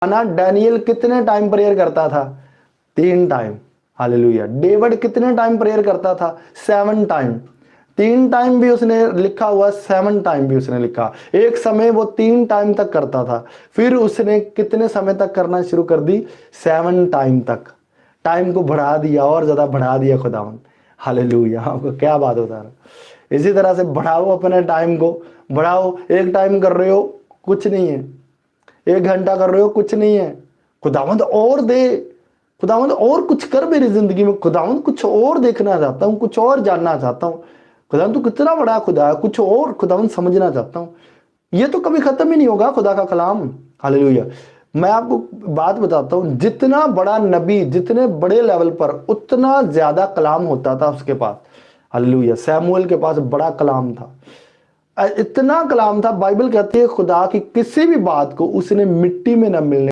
ना डैनियल कितने time prayer करता था? 3 टाइम। हालेलुया। डेविड कितने टाइम प्रेयर करता था? 7 टाइम। 3 टाइम भी उसने लिखा हुआ, 7 टाइम भी उसने लिखा। एक समय वो 3 टाइम तक करता था, फिर उसने कितने समय तक करना शुरू कर दी? 7 टाइम तक। टाइम को बढ़ा दिया और ज्यादा बढ़ा दिया खुदावन। हालेलुया। आपको क्या बात होता है? इसी तरह से बढ़ाओ अपने टाइम को, बढ़ाओ। 1 टाइम कर रहे हो, कुछ नहीं है। 1 घंटा कर रहे हो, कुछ नहीं है। खुदावंद और दे, खुदावंद और कुछ कर मेरी जिंदगी में। खुदावंद कुछ और देखना चाहता हूँ, कुछ और जानना चाहता हूँ। खुदावंद तू कितना बड़ा खुदा है, कुछ और खुदावंद समझना चाहता हूँ। ये तो कभी खत्म ही नहीं होगा खुदा का कलाम। हालेलुया। मैं आपको बात बताता हूँ, जितना बड़ा नबी, जितने बड़े लेवल पर, उतना ज्यादा कलाम होता था उसके पास। हालेलुया। सैमुअल के पास बड़ा कलाम था, इतना कलाम था। बाइबल कहती है खुदा की किसी भी बात को उसने मिट्टी में न मिलने